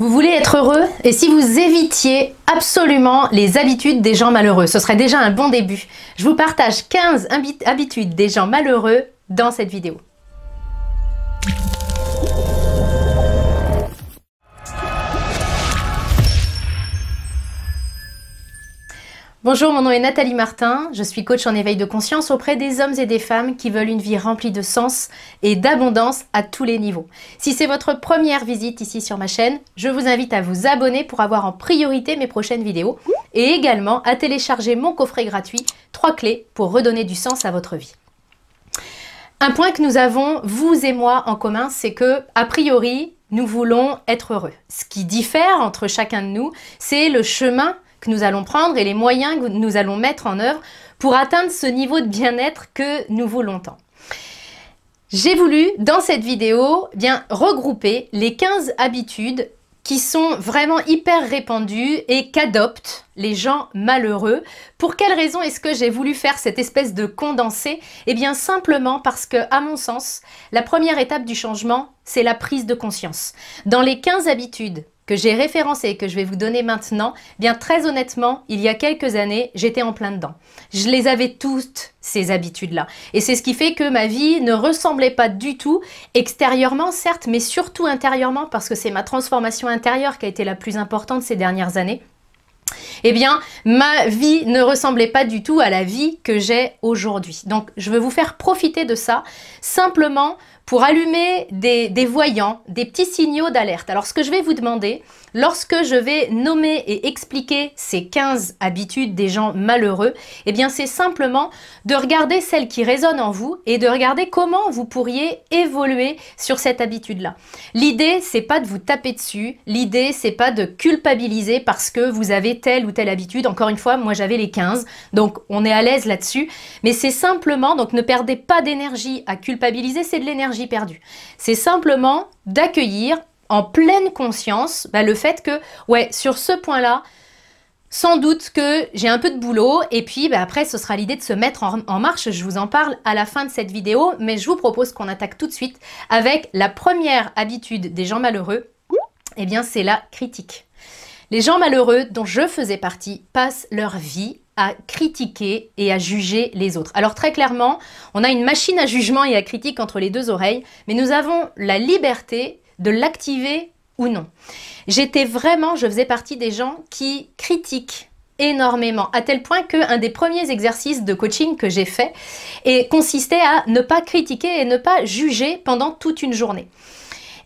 Vous voulez être heureux? Et si vous évitiez absolument les habitudes des gens malheureux? Ce serait déjà un bon début. Je vous partage 15 habitudes des gens malheureux dans cette vidéo. Bonjour, mon nom est Nathalie Martin, je suis coach en éveil de conscience auprès des hommes et des femmes qui veulent une vie remplie de sens et d'abondance à tous les niveaux. Si c'est votre première visite ici sur ma chaîne, je vous invite à vous abonner pour avoir en priorité mes prochaines vidéos et également à télécharger mon coffret gratuit 3 clés pour redonner du sens à votre vie. Un point que nous avons, vous et moi, en commun, c'est que, a priori, nous voulons être heureux. Ce qui diffère entre chacun de nous, c'est le chemin que nous allons prendre et les moyens que nous allons mettre en œuvre pour atteindre ce niveau de bien-être que nous voulons tant. J'ai voulu, dans cette vidéo, regrouper les 15 habitudes qui sont vraiment hyper répandues et qu'adoptent les gens malheureux. Pour quelle raison est-ce que j'ai voulu faire cette espèce de condensé? Eh bien simplement parce que, à mon sens, la première étape du changement, c'est la prise de conscience. Dans les 15 habitudes que j'ai référencées et que je vais vous donner maintenant, bien très honnêtement, il y a quelques années, j'étais en plein dedans. Je les avais toutes, ces habitudes-là. Et c'est ce qui fait que ma vie ne ressemblait pas du tout, extérieurement certes, mais surtout intérieurement, parce que c'est ma transformation intérieure qui a été la plus importante ces dernières années. Eh bien, ma vie ne ressemblait pas du tout à la vie que j'ai aujourd'hui. Donc, je veux vous faire profiter de ça, simplement pour allumer des voyants, des petits signaux d'alerte. Alors, ce que je vais vous demander, lorsque je vais nommer et expliquer ces 15 habitudes des gens malheureux, eh bien, c'est simplement de regarder celles qui résonnent en vous et de regarder comment vous pourriez évoluer sur cette habitude-là. L'idée, c'est pas de vous taper dessus. L'idée, c'est pas de culpabiliser parce que vous avez telle ou telle habitude. Encore une fois, moi, j'avais les 15, donc on est à l'aise là-dessus. Mais c'est simplement, donc ne perdez pas d'énergie à culpabiliser, c'est de l'énergie perdue. C'est simplement d'accueillir en pleine conscience le fait que, ouais, sur ce point-là, sans doute que j'ai un peu de boulot et puis après, ce sera l'idée de se mettre en marche. Je vous en parle à la fin de cette vidéo, mais je vous propose qu'on attaque tout de suite avec la première habitude des gens malheureux. Eh bien, c'est la critique. Les gens malheureux dont je faisais partie passent leur vie à critiquer et à juger les autres. Alors très clairement, on a une machine à jugement et à critique entre les deux oreilles, mais nous avons la liberté de l'activer ou non. Je faisais partie des gens qui critiquent énormément, à tel point qu'un des premiers exercices de coaching que j'ai fait consistait à ne pas critiquer et ne pas juger pendant toute une journée.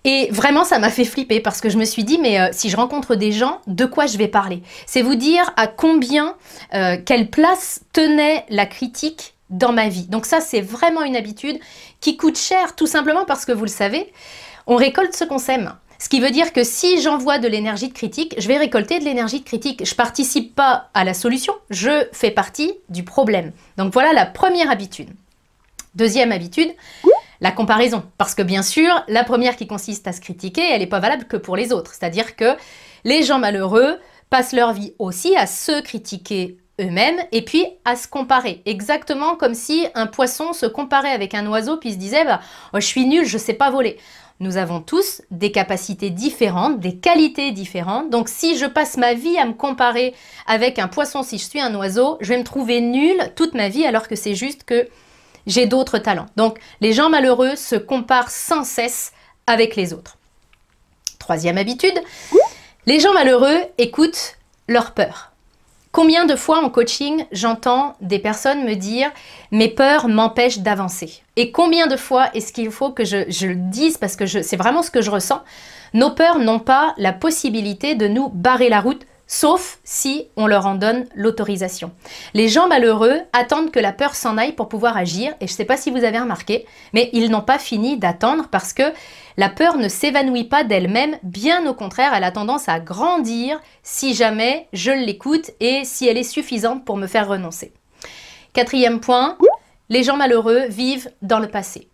Et vraiment, ça m'a fait flipper parce que je me suis dit, mais si je rencontre des gens, de quoi je vais parler? C'est vous dire à combien, quelle place tenait la critique dans ma vie. Donc ça, c'est vraiment une habitude qui coûte cher, tout simplement parce que vous le savez, on récolte ce qu'on sème. Ce qui veut dire que si j'envoie de l'énergie de critique, je vais récolter de l'énergie de critique. Je ne participe pas à la solution, je fais partie du problème. Donc voilà la première habitude. Deuxième habitude, la comparaison. Parce que bien sûr, la première qui consiste à se critiquer, elle n'est pas valable que pour les autres. C'est-à-dire que les gens malheureux passent leur vie aussi à se critiquer eux-mêmes et puis à se comparer. Exactement comme si un poisson se comparait avec un oiseau puis se disait oh, je suis nul, je ne sais pas voler. Nous avons tous des capacités différentes, des qualités différentes. Donc si je passe ma vie à me comparer avec un poisson, si je suis un oiseau, je vais me trouver nulle toute ma vie alors que c'est juste que j'ai d'autres talents. Donc, les gens malheureux se comparent sans cesse avec les autres. Troisième habitude, les gens malheureux écoutent leur peur. Combien de fois en coaching, j'entends des personnes me dire « mes peurs m'empêchent d'avancer ». Et combien de fois est-ce qu'il faut que je le dise parce que c'est vraiment ce que je ressens. Nos peurs n'ont pas la possibilité de nous barrer la route, sauf si on leur en donne l'autorisation. Les gens malheureux attendent que la peur s'en aille pour pouvoir agir. Et je ne sais pas si vous avez remarqué, mais ils n'ont pas fini d'attendre parce que la peur ne s'évanouit pas d'elle-même. Bien au contraire, elle a tendance à grandir si jamais je l'écoute et si elle est suffisante pour me faire renoncer. Quatrième point, les gens malheureux vivent dans le passé.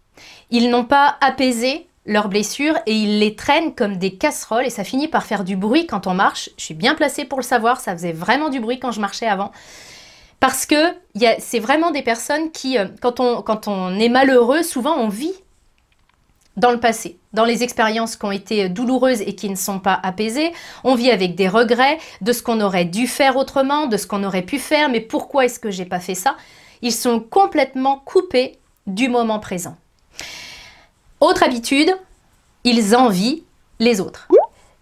Ils n'ont pas apaisé leurs blessures et ils les traînent comme des casseroles et ça finit par faire du bruit quand on marche. Je suis bien placée pour le savoir, ça faisait vraiment du bruit quand je marchais avant. Parce que c'est vraiment des personnes qui, quand on est malheureux, souvent on vit dans le passé, dans les expériences qui ont été douloureuses et qui ne sont pas apaisées. On vit avec des regrets de ce qu'on aurait dû faire autrement, de ce qu'on aurait pu faire, mais pourquoi est-ce que j'ai pas fait ça? Ils sont complètement coupés du moment présent. Autre habitude, ils envient les autres.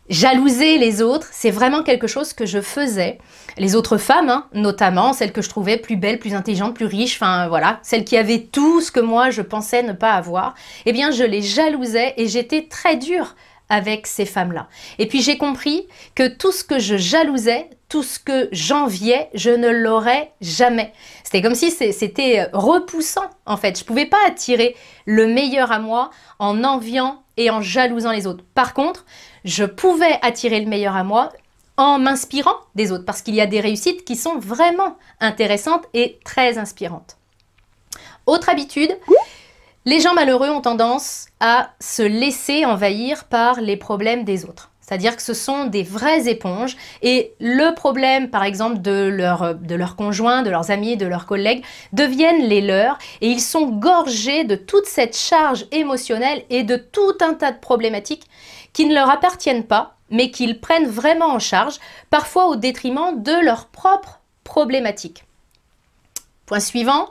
Jalouser les autres, c'est vraiment quelque chose que je faisais. Les autres femmes, hein, notamment, celles que je trouvais plus belles, plus intelligentes, plus riches, enfin voilà, celles qui avaient tout ce que moi je pensais ne pas avoir, eh bien je les jalousais et j'étais très dure avec ces femmes-là. Et puis j'ai compris que tout ce que je jalousais, tout ce que j'enviais, je ne l'aurais jamais. C'était comme si c'était repoussant en fait. Je ne pouvais pas attirer le meilleur à moi en enviant et en jalousant les autres. Par contre, je pouvais attirer le meilleur à moi en m'inspirant des autres parce qu'il y a des réussites qui sont vraiment intéressantes et très inspirantes. Autre habitude, les gens malheureux ont tendance à se laisser envahir par les problèmes des autres. C'est-à-dire que ce sont des vraies éponges et le problème, par exemple, de leur conjoint, de leurs amis, de leurs collègues, deviennent les leurs et ils sont gorgés de toute cette charge émotionnelle et de tout un tas de problématiques qui ne leur appartiennent pas, mais qu'ils prennent vraiment en charge, parfois au détriment de leurs propres problématiques. Point suivant,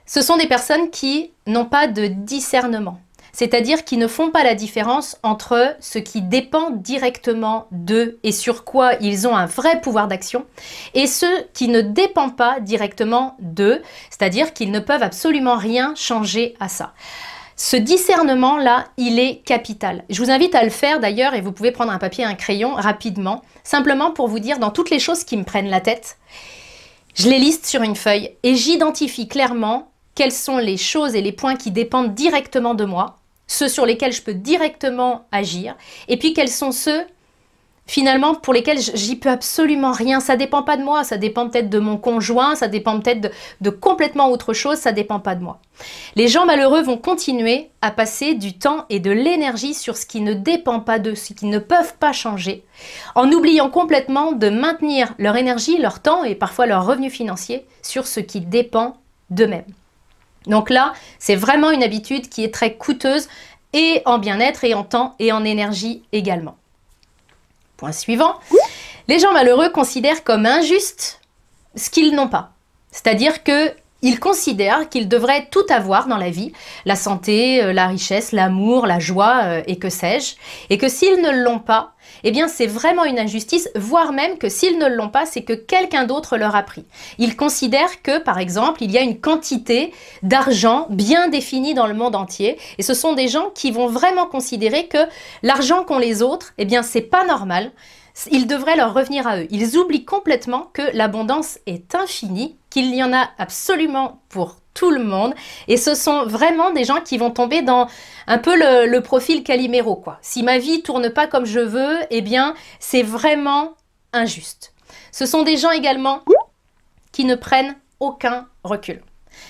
ce sont des personnes qui n'ont pas de discernement. C'est-à-dire qui ne font pas la différence entre ce qui dépend directement d'eux et sur quoi ils ont un vrai pouvoir d'action et ce qui ne dépend pas directement d'eux, c'est-à-dire qu'ils ne peuvent absolument rien changer à ça. Ce discernement-là, il est capital. Je vous invite à le faire d'ailleurs et vous pouvez prendre un papier et un crayon rapidement, simplement pour vous dire dans toutes les choses qui me prennent la tête, je les liste sur une feuille et j'identifie clairement quelles sont les choses et les points qui dépendent directement de moi, ceux sur lesquels je peux directement agir, et puis quels sont ceux, finalement, pour lesquels j'y peux absolument rien. Ça dépend pas de moi, ça dépend peut-être de mon conjoint, ça dépend peut-être de complètement autre chose, ça dépend pas de moi. Les gens malheureux vont continuer à passer du temps et de l'énergie sur ce qui ne dépend pas d'eux, ce qu'ils ne peuvent pas changer, en oubliant complètement de maintenir leur énergie, leur temps et parfois leur revenu financier sur ce qui dépend d'eux-mêmes. Donc là, c'est vraiment une habitude qui est très coûteuse et en bien-être et en temps et en énergie également. Point suivant, les gens malheureux considèrent comme injuste ce qu'ils n'ont pas. C'est-à-dire qu'ils considèrent qu'ils devraient tout avoir dans la vie, la santé, la richesse, l'amour, la joie et que sais-je, et que s'ils ne l'ont pas, eh bien c'est vraiment une injustice, voire même que s'ils ne l'ont pas, c'est que quelqu'un d'autre leur a pris. Ils considèrent que, par exemple, il y a une quantité d'argent bien définie dans le monde entier, et ce sont des gens qui vont vraiment considérer que l'argent qu'ont les autres, eh bien c'est pas normal, il devrait leur revenir à eux. Ils oublient complètement que l'abondance est infinie, qu'il y en a absolument pour tout le monde, et ce sont vraiment des gens qui vont tomber dans un peu le profil Calimero, quoi. Si ma vie tourne pas comme je veux, eh bien, c'est vraiment injuste. Ce sont des gens également qui ne prennent aucun recul.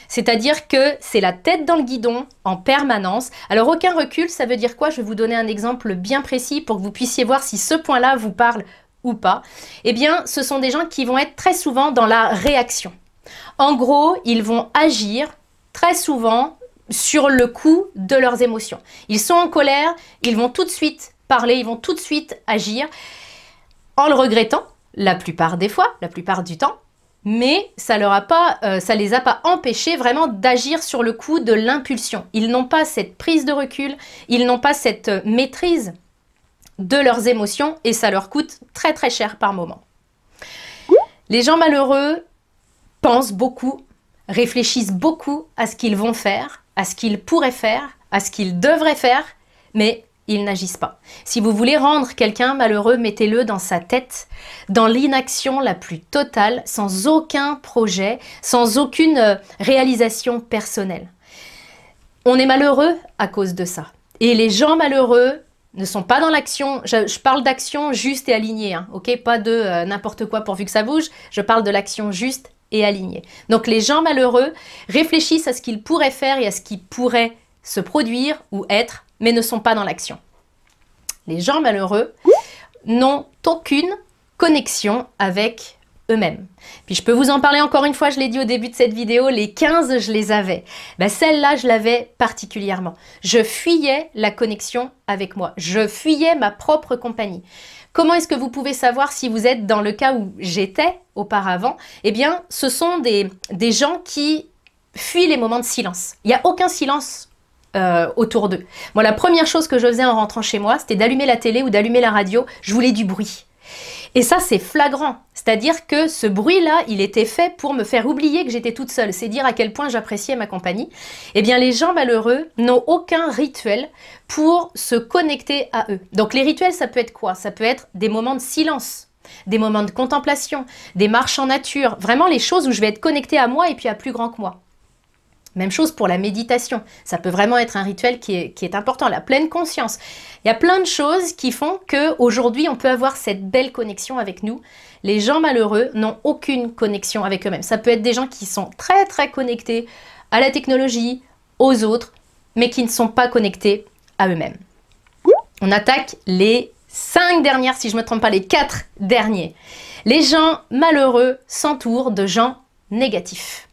C'est-à-dire que c'est la tête dans le guidon en permanence. Alors aucun recul, ça veut dire quoi? Je vais vous donner un exemple bien précis pour que vous puissiez voir si ce point-là vous parle ou pas. Eh bien, ce sont des gens qui vont être très souvent dans la réaction. En gros, ils vont agir très souvent sur le coup de leurs émotions. Ils sont en colère, ils vont tout de suite parler, ils vont tout de suite agir en le regrettant, la plupart des fois, la plupart du temps, mais ça les a pas empêchés vraiment d'agir sur le coup de l'impulsion. Ils n'ont pas cette prise de recul, ils n'ont pas cette maîtrise de leurs émotions et ça leur coûte très très cher par moment. Les gens malheureux pensent beaucoup, réfléchissent beaucoup à ce qu'ils vont faire, à ce qu'ils pourraient faire, à ce qu'ils devraient faire, mais ils n'agissent pas. Si vous voulez rendre quelqu'un malheureux, mettez-le dans sa tête, dans l'inaction la plus totale, sans aucun projet, sans aucune réalisation personnelle. On est malheureux à cause de ça. Et les gens malheureux ne sont pas dans l'action, je parle d'action juste et alignée, hein, ok, pas de n'importe quoi pourvu que ça bouge, je parle de l'action juste et alignée. Donc les gens malheureux réfléchissent à ce qu'ils pourraient faire et à ce qui pourrait se produire ou être, mais ne sont pas dans l'action. Les gens malheureux n'ont aucune connexion avec eux-mêmes. Puis je peux vous en parler encore une fois, je l'ai dit au début de cette vidéo, les 15, je les avais. Ben, celle-là, je l'avais particulièrement. Je fuyais la connexion avec moi. Je fuyais ma propre compagnie. Comment est-ce que vous pouvez savoir si vous êtes dans le cas où j'étais auparavant? Eh bien, ce sont des gens qui fuient les moments de silence. Il n'y a aucun silence autour d'eux. Moi, la première chose que je faisais en rentrant chez moi, c'était d'allumer la télé ou d'allumer la radio. Je voulais du bruit. Et ça, c'est flagrant. C'est-à-dire que ce bruit-là, il était fait pour me faire oublier que j'étais toute seule. C'est dire à quel point j'appréciais ma compagnie. Eh bien, les gens malheureux n'ont aucun rituel pour se connecter à eux. Donc, les rituels, ça peut être quoi? Ça peut être des moments de silence, des moments de contemplation, des marches en nature. Vraiment, les choses où je vais être connectée à moi et puis à plus grand que moi. Même chose pour la méditation. Ça peut vraiment être un rituel qui est important, la pleine conscience. Il y a plein de choses qui font qu'aujourd'hui, on peut avoir cette belle connexion avec nous. Les gens malheureux n'ont aucune connexion avec eux-mêmes. Ça peut être des gens qui sont très très connectés à la technologie, aux autres, mais qui ne sont pas connectés à eux-mêmes. On attaque les 5 dernières, si je ne me trompe pas, les 4 derniers. Les gens malheureux s'entourent de gens négatifs.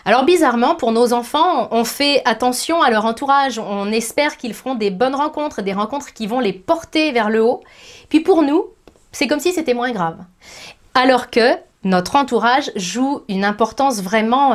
Alors bizarrement, pour nos enfants, on fait attention à leur entourage. On espère qu'ils feront des bonnes rencontres, des rencontres qui vont les porter vers le haut. Puis pour nous, c'est comme si c'était moins grave. Alors que notre entourage joue une importance vraiment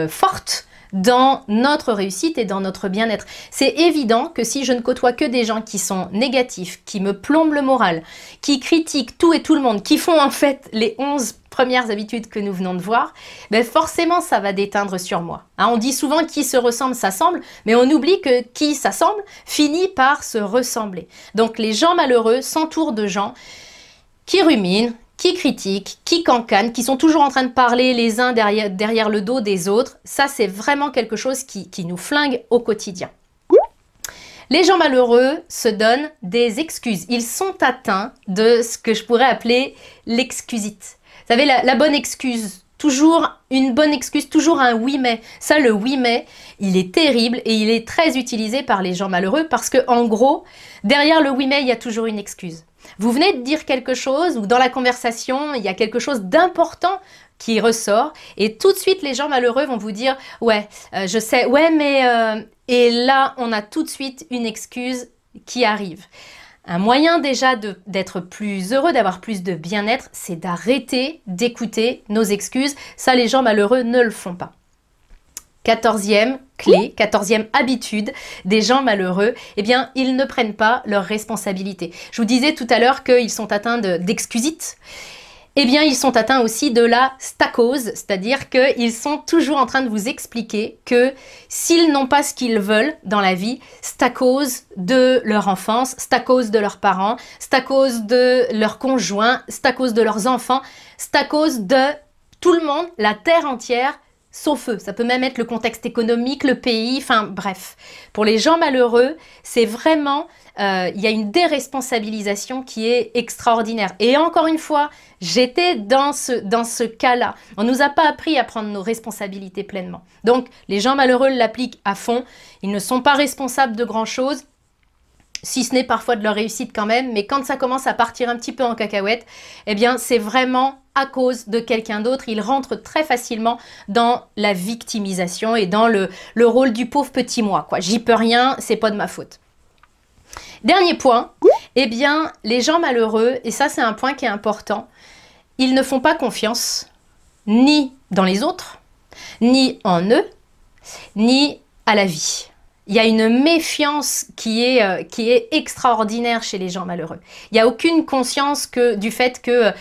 forte dans notre réussite et dans notre bien-être. C'est évident que si je ne côtoie que des gens qui sont négatifs, qui me plombent le moral, qui critiquent tout et tout le monde, qui font en fait les 11 premières habitudes que nous venons de voir, ben forcément ça va déteindre sur moi. Hein, on dit souvent qui se ressemble s'assemble, mais on oublie que qui s'assemble finit par se ressembler. Donc les gens malheureux s'entourent de gens qui ruminent, qui critiquent, qui cancanent, qui sont toujours en train de parler les uns derrière le dos des autres. Ça, c'est vraiment quelque chose qui nous flingue au quotidien. Les gens malheureux se donnent des excuses. Ils sont atteints de ce que je pourrais appeler l'excusite. Vous savez, la bonne excuse, toujours une bonne excuse, toujours un oui mais. Ça, le oui mais, il est terrible et il est très utilisé par les gens malheureux parce que, en gros, derrière le oui mais, il y a toujours une excuse. Vous venez de dire quelque chose ou dans la conversation, il y a quelque chose d'important qui ressort et tout de suite, les gens malheureux vont vous dire « Ouais, je sais, ouais, mais… Et là, on a tout de suite une excuse qui arrive. Un moyen déjà d'être plus heureux, d'avoir plus de bien-être, c'est d'arrêter d'écouter nos excuses. Ça, les gens malheureux ne le font pas. 14e clé, 14e habitude des gens malheureux, eh bien, ils ne prennent pas leurs responsabilités. Je vous disais tout à l'heure qu'ils sont atteints d'excusite. Eh bien, ils sont atteints aussi de la stacose, c'est-à-dire qu'ils sont toujours en train de vous expliquer que s'ils n'ont pas ce qu'ils veulent dans la vie, c'est à cause de leur enfance, c'est à cause de leurs parents, c'est à cause de leurs conjoints, c'est à cause de leurs enfants, c'est à cause de tout le monde, la terre entière, sauf eux. Ça peut même être le contexte économique, le pays, enfin bref. Pour les gens malheureux, c'est vraiment… il y a une déresponsabilisation qui est extraordinaire. Et encore une fois, j'étais dans ce cas-là. On ne nous a pas appris à prendre nos responsabilités pleinement. Donc, les gens malheureux l'appliquent à fond. Ils ne sont pas responsables de grand-chose, si ce n'est parfois de leur réussite quand même. Mais quand ça commence à partir un petit peu en cacahuète, eh bien, c'est vraiment à cause de quelqu'un d'autre. Ils rentrent très facilement dans la victimisation et dans le rôle du pauvre petit moi, quoi. J'y peux rien, c'est pas de ma faute. Dernier point, eh bien, les gens malheureux, et ça c'est un point qui est important, ils ne font pas confiance ni dans les autres, ni en eux, ni à la vie. Il y a une méfiance qui est extraordinaire chez les gens malheureux. Il n'y a aucune conscience du fait que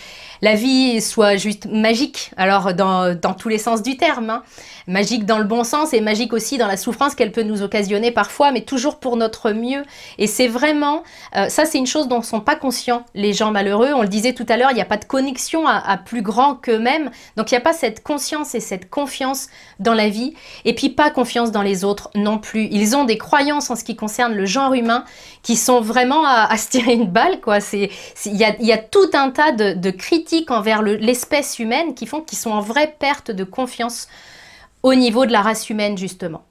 la vie soit juste magique, alors dans tous les sens du terme, hein. Magique dans le bon sens et magique aussi dans la souffrance qu'elle peut nous occasionner parfois, mais toujours pour notre mieux. Et c'est vraiment, ça c'est une chose dont ne sont pas conscients les gens malheureux. On le disait tout à l'heure, il n'y a pas de connexion à plus grand qu'eux-mêmes, donc il n'y a pas cette conscience et cette confiance dans la vie, et puis pas confiance dans les autres non plus. Ils ont des croyances en ce qui concerne le genre humain qui sont vraiment à se tirer une balle, quoi. Il y a tout un tas de critiques envers l'espèce humaine qui font qu'ils sont en vraie perte de confiance au niveau de la race humaine, justement.